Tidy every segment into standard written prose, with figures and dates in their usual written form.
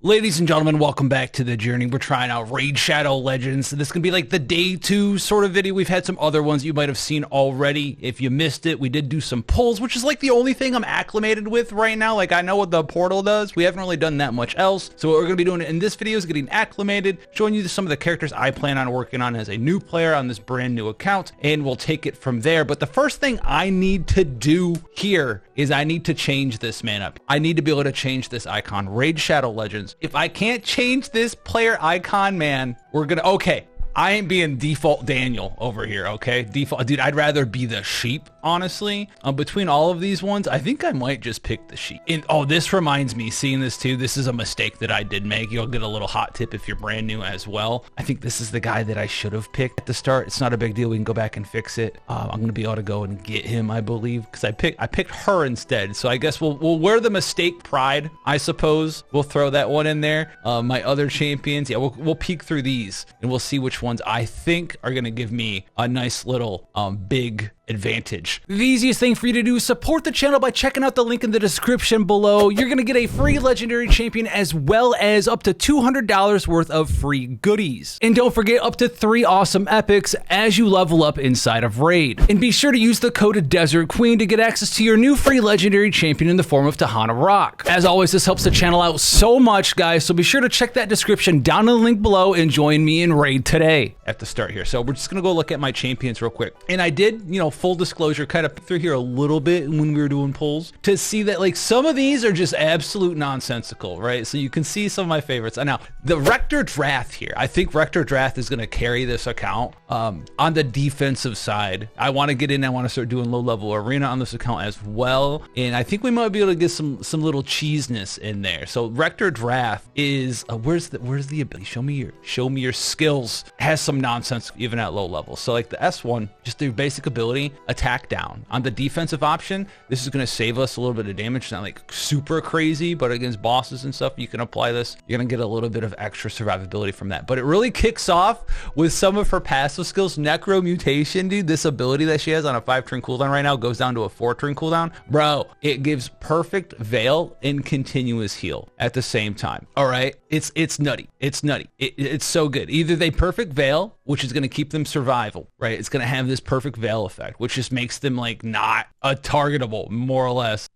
Ladies and gentlemen, welcome back to the journey. We're trying out Raid Shadow Legends. This is going to be like the day 2 sort of video. We've had some other ones you might have seen already. If you missed it, we did do some pulls, which is like the only thing I'm acclimated with right now. Like I know what the portal does. We haven't really done that much else. So what we're going to be doing in this video is getting acclimated, showing you some of the characters I plan on working on as a new player on this brand new account, and we'll take it from there. But the first thing I need to do here is I need to change this man up. I need to be able to change this icon, Raid Shadow Legends. If I can't change this player icon, man, we're gonna, okay, I ain't being default Daniel over here, okay? Default, dude, I'd rather be the sheep, honestly. Between all of these ones, I think I might just pick the sheep. And oh, this reminds me, seeing this too, this is a mistake that I did make. You'll get a little hot tip if you're brand new as well. I think this is the guy that I should have picked at the start. It's not a big deal. We can go back and fix it. I'm gonna be able to go and get him, I believe, because I picked her instead. So I guess we'll wear the mistake pride, I suppose. We'll throw that one in there. My other champions, yeah, we'll peek through these and we'll see which ones I think are gonna give me a nice little big advantage. The easiest thing for you to do is support the channel by checking out the link in the description below. You're gonna get a free legendary champion as well as up to $200 worth of free goodies. And don't forget, up to 3 awesome epics as you level up inside of Raid. And be sure to use the code Desert Queen to get access to your new free legendary champion in the form of Tahana Rock. As always, this helps the channel out so much, guys, so be sure to check that description down in the link below and join me in Raid today. At the start here, so we're just gonna go look at my champions real quick. And I did, you know, full disclosure, kind of through here a little bit when we were doing polls to see that like some of these are just absolute nonsensical, right? So you can see some of my favorites. And now the Rector Drath here, I think Rector Drath is going to carry this account on the defensive side. I want to get in, I want to start doing low level arena on this account as well, and I think we might be able to get some little cheesiness in there. So Rector Drath is where's the ability? Show me your skills. Has some nonsense even at low level. So like the S1, just their basic ability, attack down. On the defensive option, this is going to save us a little bit of damage. It's not like super crazy, but against bosses and stuff, you can apply this. You're going to get a little bit of extra survivability from that. But it really kicks off with some of her passive skills. Necro Mutation, dude, this ability that she has on a 5-turn cooldown right now goes down to a 4-turn cooldown. Bro, it gives perfect veil and continuous heal at the same time. All right, it's nutty. It's nutty. It's so good. Either they perfect veil, which is going to keep them survival, right? It's going to have this perfect veil effect, which just makes them like not a targetable, more or less,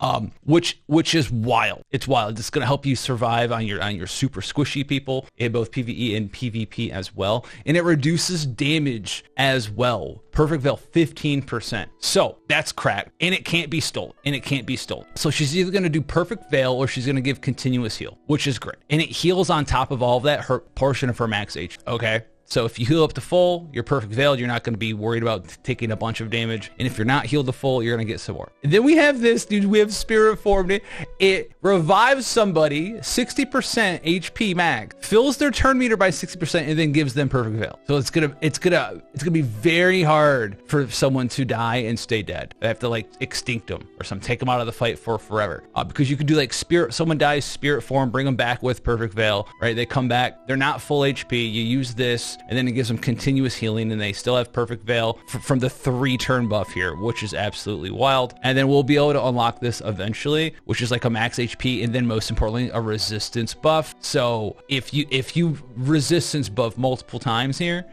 which is wild. It's wild. It's going to help you survive on your super squishy people in both PvE and PvP as well, and it reduces damage as well. Perfect veil 15%. So that's cracked, and it can't be stolen. So she's either going to do perfect veil or she's going to give continuous heal, which is great, and it heals on top of all of that her portion of her max H. Okay. So if you heal up to full, you're perfect veiled, you're not going to be worried about taking a bunch of damage. And if you're not healed to full, you're going to get some more. And then we have this, dude, we have Spirit Formed. It revives somebody 60% HP max, fills their turn meter by 60%, and then gives them perfect veil. So it's gonna be very hard for someone to die and stay dead. They have to like extinct them or something, take them out of the fight for forever. Because you could do like someone dies, Spirit Form, bring them back with perfect veil, right? They come back, they're not full HP. You use this, and then it gives them continuous healing, and they still have perfect veil from the 3-turn buff here, which is absolutely wild. And then we'll be able to unlock this eventually, which is like a max HP, and then most importantly, a resistance buff. So if you resistance buff multiple times here,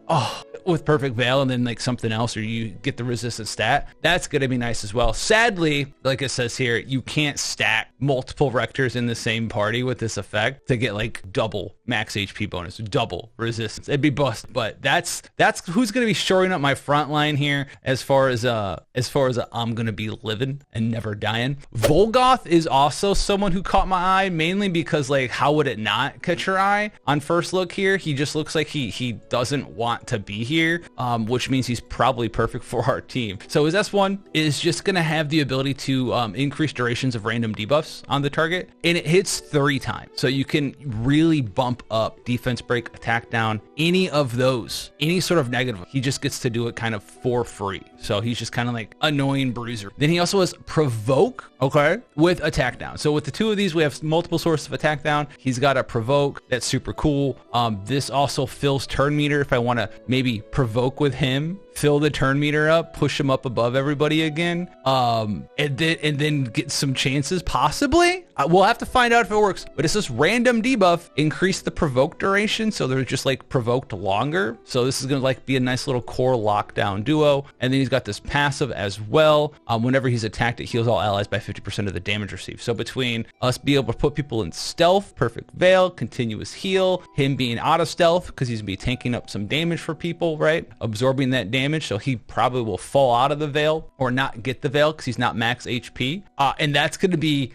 with perfect veil and then like something else, or you get the resistance stat, that's gonna be nice as well. Sadly, like it says here, you can't stack multiple Rectors in the same party with this effect to get like double max HP bonus, double resistance. It'd be bust, but that's who's gonna be shoring up my front line here as far as I'm gonna be living and never dying. Vogoth is also someone who caught my eye, mainly because like how would it not catch your eye on first look here? He just looks like he doesn't want to be here, which means he's probably perfect for our team. So his S1 is just gonna have the ability to increase durations of random debuffs on the target, and it hits 3 times. So you can really bump up defense break, attack down, any of those, any sort of negative. He just gets to do it kind of for free. So he's just kind of like annoying bruiser. Then he also has provoke, okay, with attack down. So with the 2 of these, we have multiple sources of attack down. He's got a provoke that's super cool. This also fills turn meter if I want to maybe provoke with him, fill the turn meter up, push him up above everybody again, and then get some chances possibly we'll have to find out if it works, but it's this random debuff, increase the provoke duration, so they're just like provoked longer. So this is gonna like be a nice little core lockdown duo. And then he's got this passive as well. Whenever he's attacked, it heals all allies by 50% of the damage received. So between us being able to put people in stealth, perfect veil, continuous heal, him being out of stealth because he's gonna be tanking up some damage for people, right? Absorbing that damage, so he probably will fall out of the veil or not get the veil because he's not max HP. And that's gonna be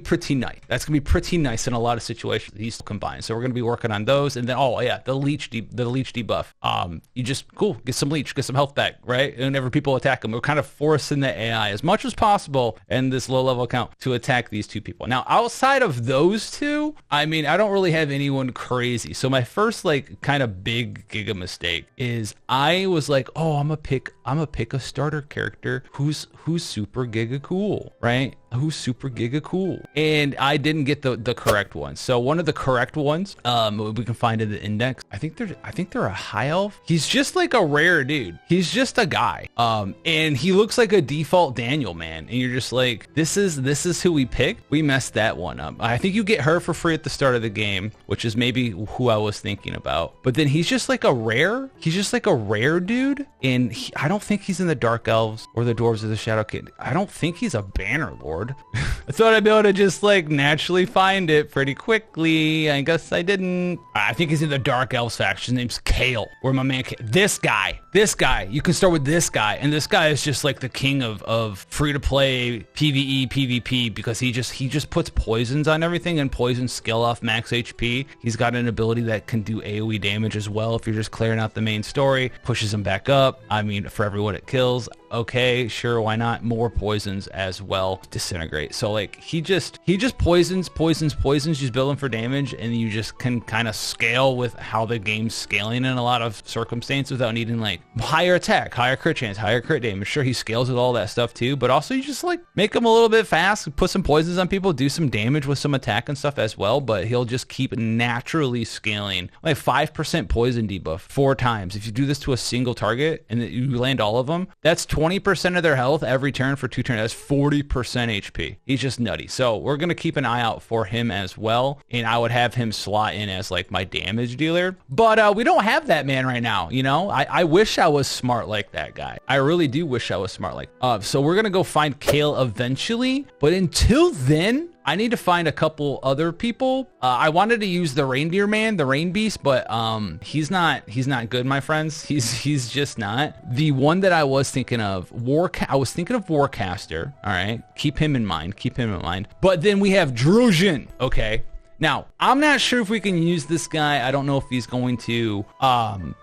pretty nice. That's gonna be pretty nice in a lot of situations. These combined. So we're gonna be working on those. And then the leech debuff. You just get some leech, get some health back, right? Whenever people attack him, we're kind of forcing the AI as much as possible in this low level account to attack these two people. Now, outside of those two, I mean, I don't really have anyone crazy. So my first like kind of big giga mistake is I was like, oh, I'm gonna pick a starter character who's super giga cool, right? Who's super giga cool, and I didn't get the correct one. So one of the correct ones we can find in the index, I think they're a high elf. He's just like a rare dude. He's just a guy, and he looks like a default Daniel, man, and you're just like, this is who we picked. We messed that one up. I think you get her for free at the start of the game, which is maybe who I was thinking about, but then he's just like a rare dude, and I don't think he's in the dark elves or the dwarves of the shadow kid. I don't think he's a banner lord. I thought I'd be able to just like naturally find it pretty quickly. I guess I didn't. I think he's in the dark elves faction. His name's Kale, or my man this guy, you can start with this guy, and this guy is just like the king of free to play PvE PvP, because he just puts poisons on everything, and poisons scale off max HP. He's got an ability that can do AoE damage as well if you're just clearing out the main story, pushes him back up. I mean, for everyone it kills, okay, sure, why not? More poisons as well, disintegrate. So like he just poisons, just building for damage, and you just can kind of scale with how the game's scaling in a lot of circumstances without needing like higher attack, higher crit chance, higher crit damage. Sure, he scales with all that stuff too, but also you just like make him a little bit fast, put some poisons on people, do some damage with some attack and stuff as well, but he'll just keep naturally scaling. Like 5% poison debuff 4 times. If you do this to a single target and you land all of them, that's 20% of their health every turn for 2 turns. That's 40% HP. He's just nutty. So we're going to keep an eye out for him as well. And I would have him slot in as like my damage dealer. But we don't have that man right now. You know, I wish I was smart like that guy. I really do wish I was smart like. So we're going to go find Kale eventually. But until then, I need to find a couple other people. I wanted to use the reindeer man, the rain beast, but he's not good, my friends. He's just not. The one that I was thinking of, Warcaster. All right, keep him in mind. But then we have Drusian. Okay. Now, I'm not sure if we can use this guy. I don't know if he's going to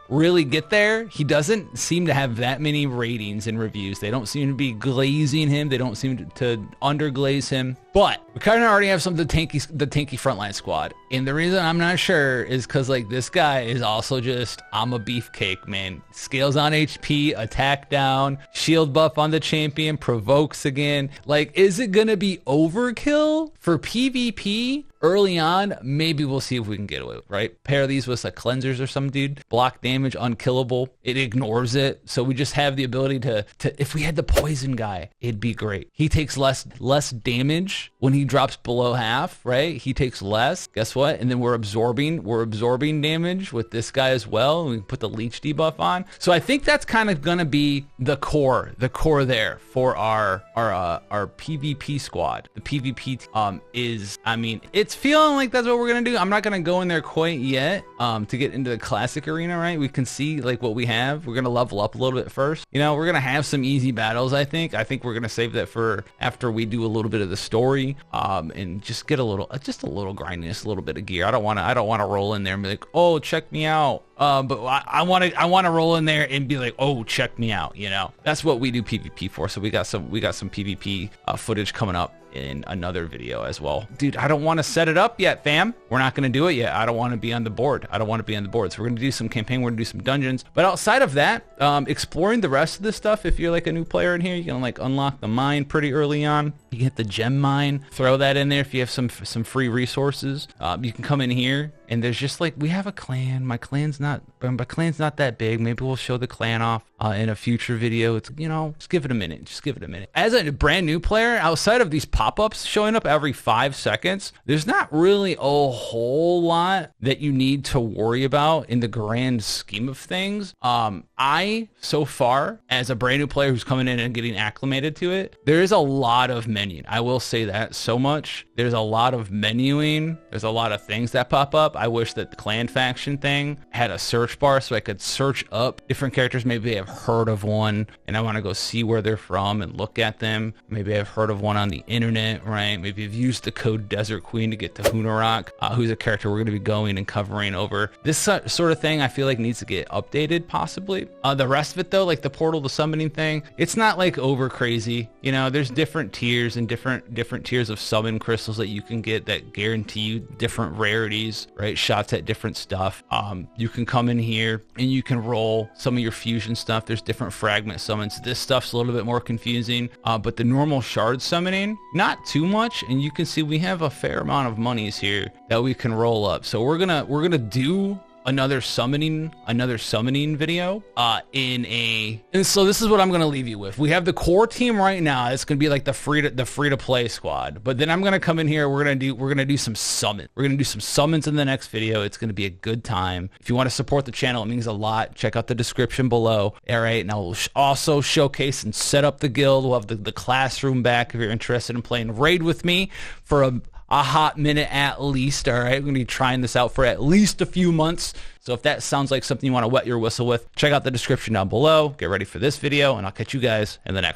really get there. He doesn't seem to have that many ratings and reviews. They don't seem to be glazing him. They don't seem to underglaze him. But we kind of already have some of the tanky frontline squad. And the reason I'm not sure is because like this guy is also just, I'm a beefcake, man. Scales on HP, attack down, shield buff on the champion, provokes again. Like, is it going to be overkill for PvP? Early on, maybe we'll see if we can get away with it, right? Pair these with like cleansers or some dude. Block damage, unkillable. It ignores it. So we just have the ability to if we had the poison guy, it'd be great. He takes less damage when he drops below half, right? He takes less. Guess what? And then we're absorbing damage with this guy as well. And we put the leech debuff on. So I think that's kind of gonna be the core there for our PvP squad. The PvP is, I mean, it's feeling like that's what we're gonna do. I'm not gonna go in there quite yet to get into the classic arena, right? We can see like what we have. We're gonna level up a little bit first. You know, we're gonna have some easy battles. I think we're gonna save that for after we do a little bit of the story, and just get a little grindiness, a little bit of gear. I don't want to roll in there and be like, oh, check me out. But I want to roll in there and be like, oh, check me out. You know, that's what we do PvP for. So we got some PvP footage coming up in another video as well. Dude, I don't want to set it up yet, fam. We're not going to do it yet. I don't want to be on the board. So we're going to do some campaign. We're going to do some dungeons. But outside of that, exploring the rest of this stuff, if you're like a new player in here, you can like unlock the mine pretty early on. You can hit the gem mine, throw that in there if you have some free resources. You can come in here and there's just like, we have a clan. My clan's my clan's not that big. Maybe we'll show the clan off in a future video. It's, you know, just give it a minute. Just give it a minute. As a brand new player, outside of these pop-ups showing up every 5 seconds, there's not really a whole lot that you need to worry about in the grand scheme of things. I, so far, as a brand new player who's coming in and getting acclimated to it, there is a lot of menuing. I will say that so much. There's a lot of menuing. There's a lot of things that pop up. I wish that the clan faction thing had a search bar so I could search up different characters. Maybe I've heard of one and I want to go see where they're from and look at them. Maybe I've heard of one on the internet, right? Maybe I've used the code Desert Queen to get to Hunarok, who's a character we're going to be going and covering over. This sort of thing I feel like needs to get updated possibly. The rest of it though, like the portal to summoning thing, it's not like over crazy. You know, there's different tiers and different tiers of summon crystals that you can get that guarantee you different rarities, right? Shots at different stuff. You can come in here and you can roll some of your fusion stuff. There's different fragment summons. This stuff's a little bit more confusing, but the normal shard summoning, not too much. And you can see we have a fair amount of monies here that we can roll up. So we're gonna do another summoning video and so this is what I'm gonna leave you with. We have the core team right now. It's gonna be like the free to play squad, but then I'm gonna come in here, we're gonna do some summons. We're gonna do some summons in the next video. It's gonna be a good time. If you want to support the channel, it means a lot. Check out the description below. All right, and I will also showcase and set up the guild. We'll have the classroom back if you're interested in playing raid with me for a hot minute at least. All right, we're gonna be trying this out for at least a few months. So if that sounds like something you want to wet your whistle with, check out the description down below. Get ready for this video, and I'll catch you guys in the next one.